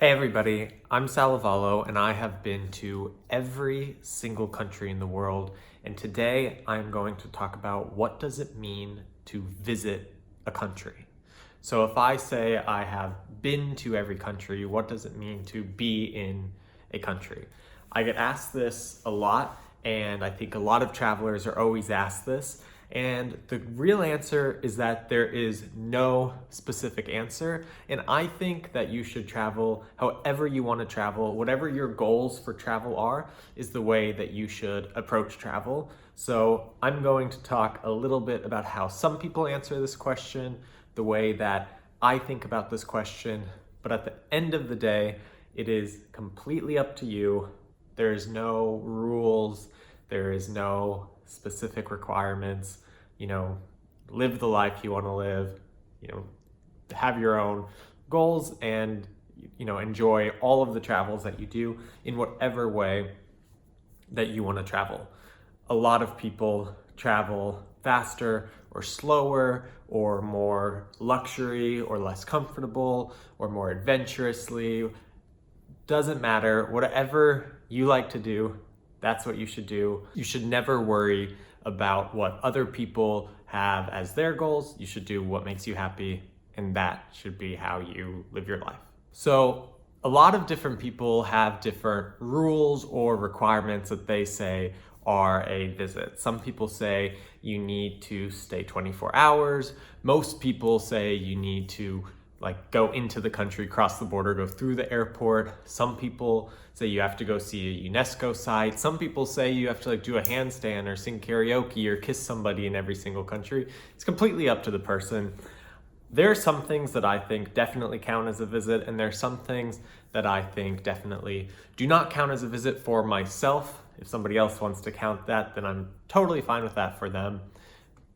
Hey everybody, I'm Lavallo and I have been to every single country in the world, and today I'm going to talk about what does it mean to visit a country. So if I say I have been to every country, what does it mean to be in a country? I get asked this a lot, and I think a lot of travelers are always asked this. And the real answer is that there is no specific answer. And I think that you should travel however you want to travel. Whatever your goals for travel are, is the way that you should approach travel. So I'm going to talk a little bit about how some people answer this question, the way that I think about this question. But at the end of the day, it is completely up to you. There's no rules. There is no specific requirements. Live the life you want to live, have your own goals and, enjoy all of the travels that you do in whatever way that you want to travel. A lot of people travel faster or slower or more luxury or less comfortable or more adventurously. Doesn't matter. Whatever you like to do, that's what you should do. You should never worry about what other people have as their goals. You should do what makes you happy, and that should be how you live your life. So a lot of different people have different rules or requirements that they say are a visit. Some people say you need to stay 24 hours. Most people say you need to go into the country, cross the border, go through the airport. Some people say you have to go see a UNESCO site. Some people say you have to do a handstand or sing karaoke or kiss somebody in every single country. It's completely up to the person. There are some things that I think definitely count as a visit, and there are some things that I think definitely do not count as a visit for myself. If somebody else wants to count that, then I'm totally fine with that for them.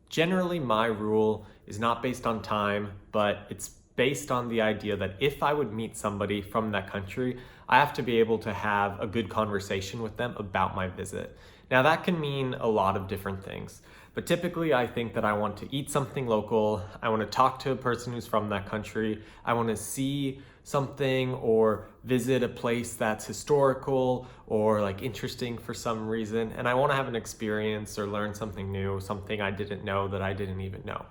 Generally, my rule is not based on time, but it's based on the idea that if I would meet somebody from that country, I have to be able to have a good conversation with them about my visit. Now that can mean a lot of different things, but typically I think that I want to eat something local. I want to talk to a person who's from that country. I want to see something or visit a place that's historical or interesting for some reason. And I want to have an experience or learn something new, something I didn't know that I didn't even know.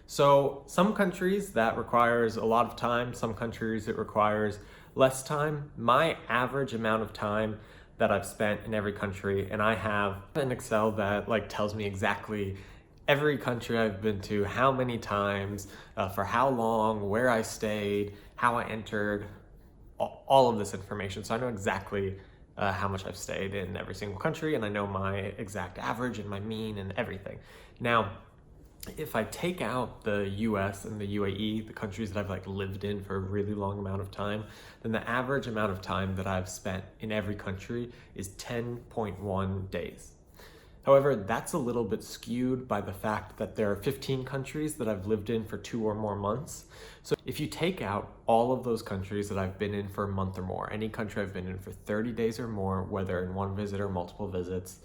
So some countries that requires a lot of time, some countries it requires less time. My average amount of time that I've spent in every country, and I have an Excel that tells me exactly every country I've been to, how many times, for how long, where I stayed, how I entered, all of this information. So I know exactly how much I've stayed in every single country, and I know my exact average and my mean and everything. Now, if I take out the US and the UAE, the countries that I've lived in for a really long amount of time, then the average amount of time that I've spent in every country is 10.1 days. However, that's a little bit skewed by the fact that there are 15 countries that I've lived in for 2 or more months. So if you take out all of those countries that I've been in for a month or more, any country I've been in for 30 days or more, whether in one visit or multiple visits,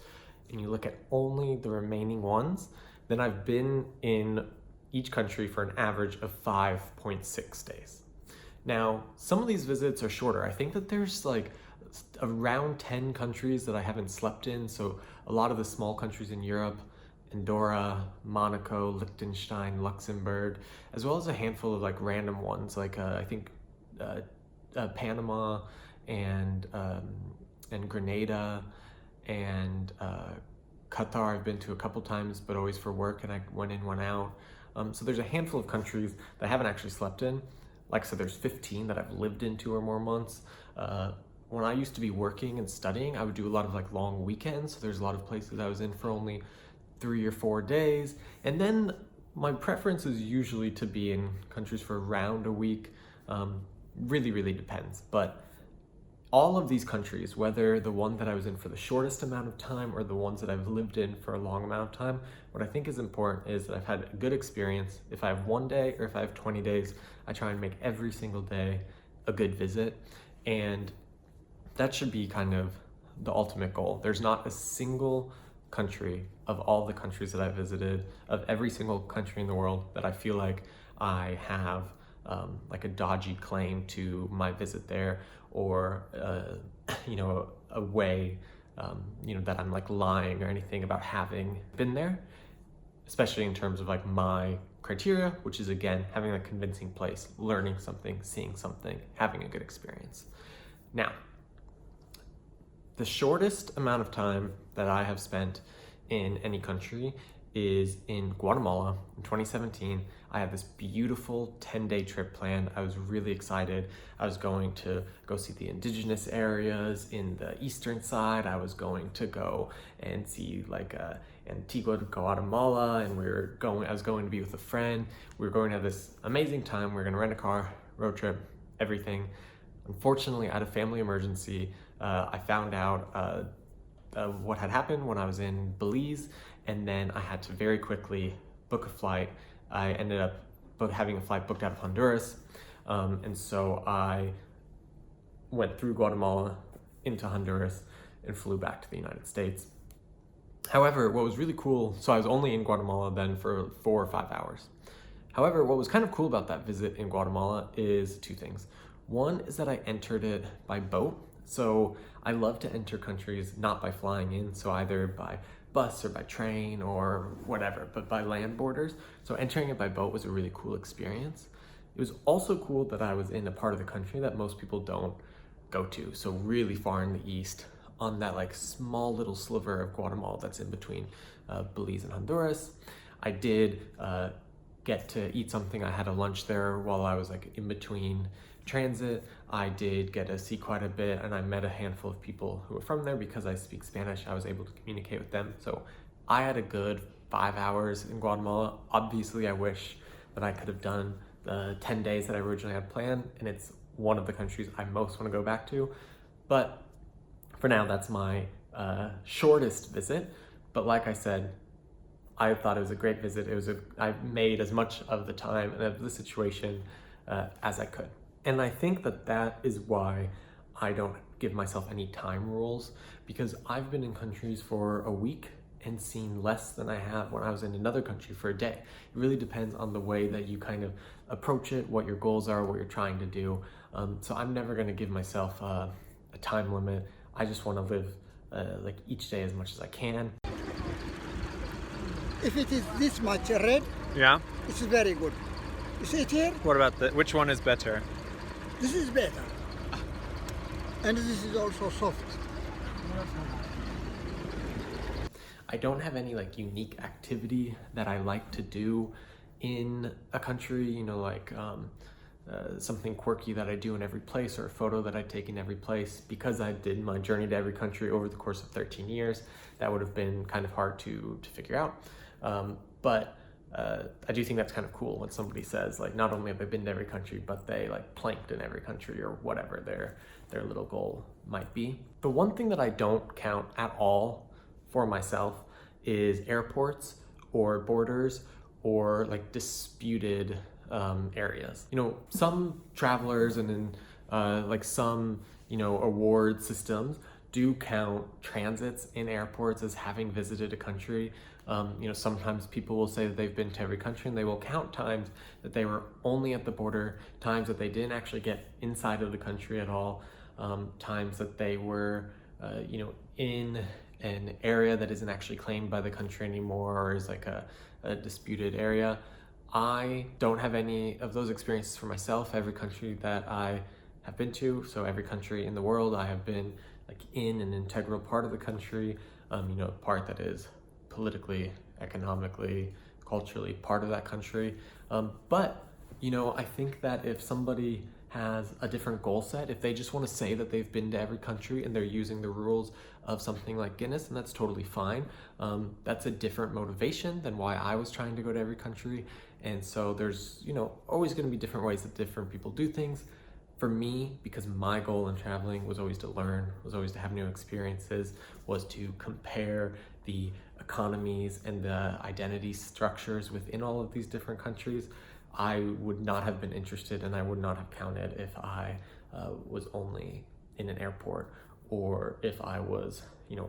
and you look at only the remaining ones, then I've been in each country for an average of 5.6 days. Now, some of these visits are shorter. I think that there's around 10 countries that I haven't slept in. So a lot of the small countries in Europe, Andorra, Monaco, Liechtenstein, Luxembourg, as well as a handful of random ones, I think Panama and Grenada and Qatar I've been to a couple times, but always for work, and I went in, went out. So there's a handful of countries that I haven't actually slept in. Like I said, there's 15 that I've lived in 2 or more months. When I used to be working and studying, I would do a lot of long weekends. So there's a lot of places I was in for only 3 or 4 days. And then my preference is usually to be in countries for around a week. Really, really depends. But all of these countries, whether the one that I was in for the shortest amount of time or the ones that I've lived in for a long amount of time, what I think is important is that I've had a good experience. If I have 1 day or if I have 20 days, I try and make every single day a good visit. And that should be kind of the ultimate goal. There's not a single country of all the countries that I've visited, of every single country in the world, that I feel like I have like a dodgy claim to my visit there, or a way that I'm like lying or anything about having been there, especially in terms of like my criteria, which is again having a convincing place, learning something, seeing something, having a good experience. Now, the shortest amount of time that I have spent in any country is in Guatemala in 2017. I had this beautiful 10-day trip planned. I was really excited. I was going to go see the indigenous areas in the eastern side. I was going to go and see like Antigua de Guatemala, and I was going to be with a friend. We were going to have this amazing time. We were going to rent a car, road trip, everything. Unfortunately, I had a family emergency. I found out what had happened when I was in Belize, and then I had to very quickly book a flight. I ended up having a flight booked out of Honduras, and so I went through Guatemala into Honduras and flew back to the United States. However, what was really cool, so I was only in Guatemala then for 4 or 5 hours. However, what was kind of cool about that visit in Guatemala is 2 things. One is that I entered it by boat. So I love to enter countries not by flying in, so either by bus or by train or whatever, but by land borders. So entering it by boat was a really cool experience. It was also cool that I was in a part of the country that most people don't go to. So really far in the east, on that like small little sliver of Guatemala that's in between Belize and Honduras. I did get to eat something. I had a lunch there while I was like in between transit. I did get to see quite a bit, and I met a handful of people who were from there. Because I speak Spanish, I was able to communicate with them. So I had a good 5 hours in Guatemala. Obviously, I wish that I could have done the 10 days that I originally had planned, and it's one of the countries I most want to go back to. But for now, that's my shortest visit. But like I said, I thought it was a great visit. I made as much of the time and of the situation as I could. And I think that is why I don't give myself any time rules, because I've been in countries for a week and seen less than I have when I was in another country for a day. It really depends on the way that you kind of approach it, what your goals are, what you're trying to do. So I'm never going to give myself a time limit. I just want to live like each day as much as I can. If it is this much red, Yeah. it's very good. You see it here? What about which one is better? This is better. And this is also soft. I don't have any like unique activity that I like to do in a country, like something quirky that I do in every place, or a photo that I take in every place. Because I did my journey to every country over the course of 13 years, that would have been kind of hard to figure out. But I do think that's kind of cool when somebody says like, not only have they been to every country, but they like planked in every country, or whatever their little goal might be. The one thing that I don't count at all for myself is airports or borders or like disputed areas. Some travelers and in like some award systems do count transits in airports as having visited a country. Sometimes people will say that they've been to every country, and they will count times that they were only at the border, times that they didn't actually get inside of the country at all, times that they were, in an area that isn't actually claimed by the country anymore, or is like a disputed area. I don't have any of those experiences for myself. Every country that I have been to, so every country in the world, I have been like in an integral part of the country, part that is politically, economically, culturally part of that country. But I think that if somebody has a different goal set, if they just want to say that they've been to every country and they're using the rules of something like Guinness, and that's totally fine. That's a different motivation than why I was trying to go to every country. And so there's, always going to be different ways that different people do things. For me, because my goal in traveling was always to learn, was always to have new experiences, was to compare the economies and the identity structures within all of these different countries, I would not have been interested, and I would not have counted if I was only in an airport, or if I was,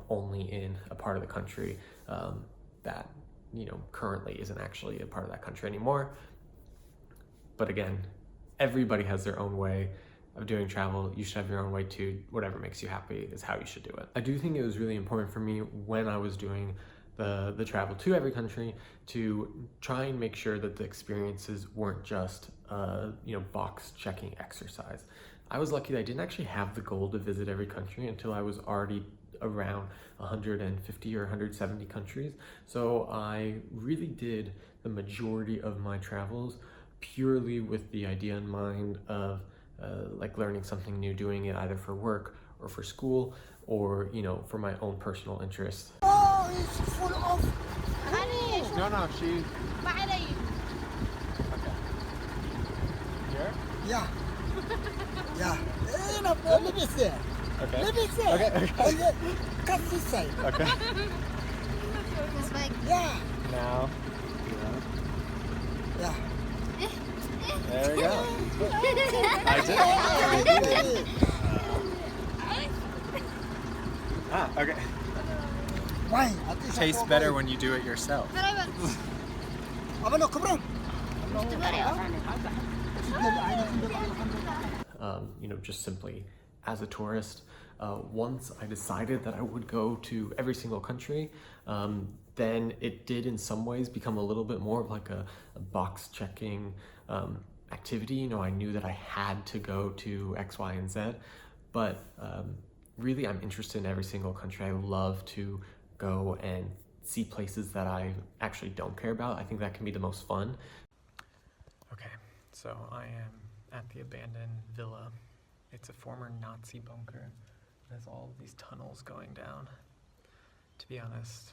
only in a part of the country that, currently isn't actually a part of that country anymore. But again, everybody has their own way of doing travel. You should have your own way too. Whatever makes you happy is how you should do it. I do think it was really important for me when I was doing the travel to every country to try and make sure that the experiences weren't just box checking exercise. I was lucky that I didn't actually have the goal to visit every country until I was already around 150 or 170 countries. So I really did the majority of my travels purely with the idea in mind of like learning something new, doing it either for work or for school or, for my own personal interests. Oh, it's full of. No, she. معلي. Okay. Here? Yeah. Yeah. Enough. Leave it there. Okay. Leave it there. Okay. And then cut this side. Okay. This way. Yeah. Now. Yeah. There we go. I did. Okay. Why? Tastes better when you do it yourself. Just simply as a tourist. Once I decided that I would go to every single country, then it did in some ways become a little bit more of like a box checking activity. I knew that I had to go to X, Y, and Z, but really I'm interested in every single country. I love to go and see places that I actually don't care about. I think that can be the most fun. Okay, so I am at the abandoned villa. It's a former Nazi bunker. It has all of these tunnels going down. To be honest,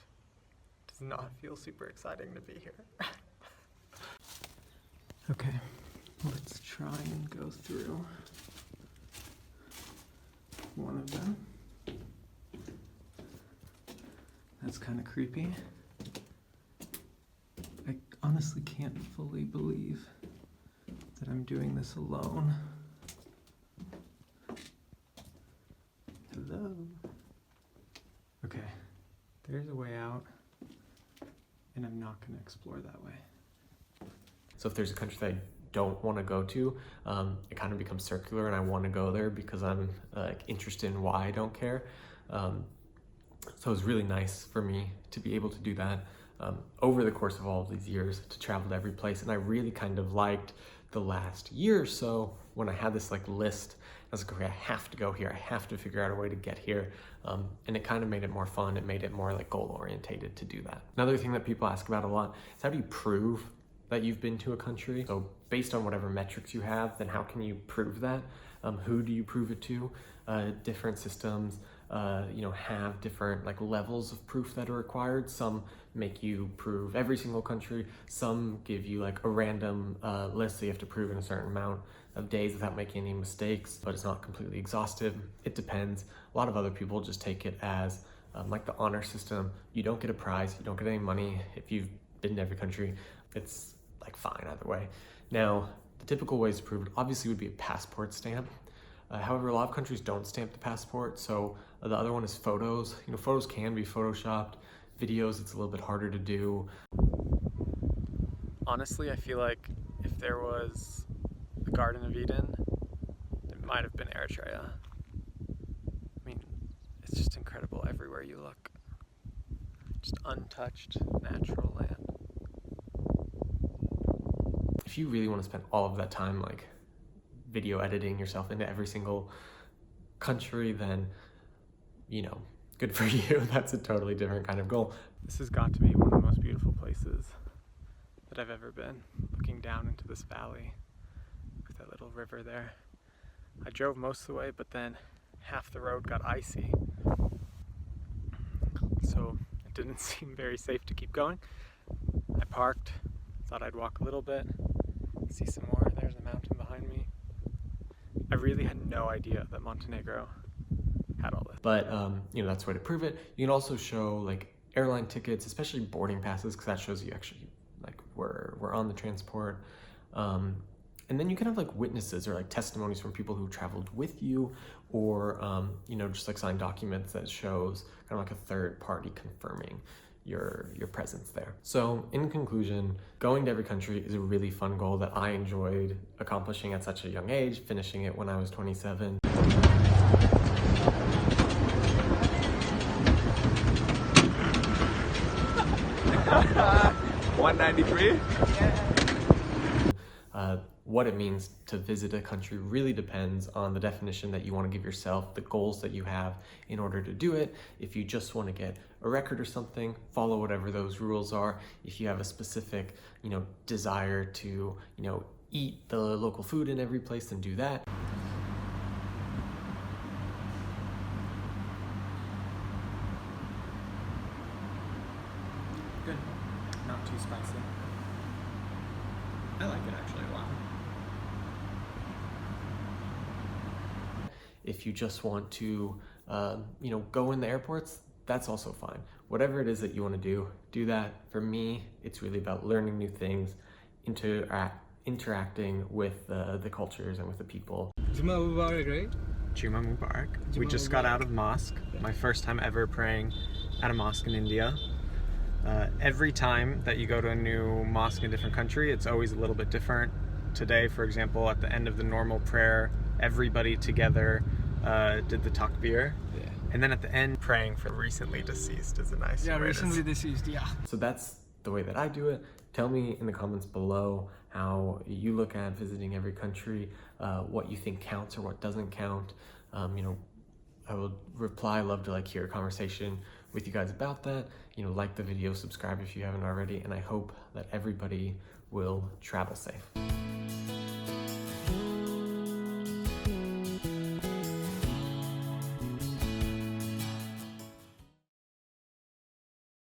it does not feel super exciting to be here. Okay, let's try and go through one of them. That's kind of creepy. I honestly can't fully believe that I'm doing this alone. Hello. Okay, there's a way out, and I'm not going to explore that way. So if there's a country that I don't want to go to, it kind of becomes circular, and I want to go there because I'm interested in why I don't care. So it was really nice for me to be able to do that over the course of all of these years, to travel to every place. And I really kind of liked the last year or so when I had this list. I was like, okay, I have to go here. I have to figure out a way to get here. And it kind of made it more fun. It made it more goal orientated to do that. Another thing that people ask about a lot is, how do you prove that you've been to a country? So based on whatever metrics you have, then how can you prove that? Who do you prove it to? Different systems have different levels of proof that are required. Some make you prove every single country. Some give you a random list that you have to prove in a certain amount of days without making any mistakes, but it's not completely exhaustive. It depends. A lot of other people just take it as the honor system. You don't get a prize, you don't get any money if you've been to every country. It's fine either way. Now, the typical ways to prove it obviously would be a passport stamp. However, a lot of countries don't stamp the passport, so the other one is photos. Photos can be photoshopped. Videos, it's a little bit harder to do. Honestly, I feel like if there was the Garden of Eden, it might have been Eritrea. I mean, it's just incredible everywhere you look. Just untouched natural land. If you really want to spend all of that time video editing yourself into every single country, then good for you. That's a totally different kind of goal. This has got to be one of the most beautiful places that I've ever been, looking down into this valley with that little river there. I drove most of the way, but then half the road got icy, so it didn't seem very safe to keep going. I parked, thought I'd walk a little bit, see some more. There's a mountain behind me. I really had no idea that Montenegro had all this. But, that's a way to prove it. You can also show airline tickets, especially boarding passes, because that shows you actually we're on the transport. And then you can have witnesses or testimonies from people who traveled with you, or, just signed documents that shows kind of a third party confirming your presence there. So in conclusion, going to every country is a really fun goal that I enjoyed accomplishing at such a young age, finishing it when I was 27. 193? What it means to visit a country really depends on the definition that you want to give yourself, the goals that you have in order to do it. If you just want to get a record or something, follow whatever those rules are. If you have a specific, desire to, eat the local food in every place, then do that. Good. Not too spicy. I like it actually a lot. If you just want to, go in the airports, that's also fine. Whatever it is that you want to do that. For me, it's really about learning new things, interacting with the cultures and with the people. Juma Mubarak. We just got out of mosque. My first time ever praying at a mosque in India. Every time that you go to a new mosque in a different country, it's always a little bit different. Today, for example, at the end of the normal prayer, everybody together did the takbir. Yeah. And then at the end, praying for recently deceased is a nice way to Recently deceased, yeah. So that's the way that I do it. Tell me in the comments below how you look at visiting every country, what you think counts or what doesn't count. I will love to hear a conversation with you guys about that. Like the video, subscribe if you haven't already, and I hope that everybody will travel safe.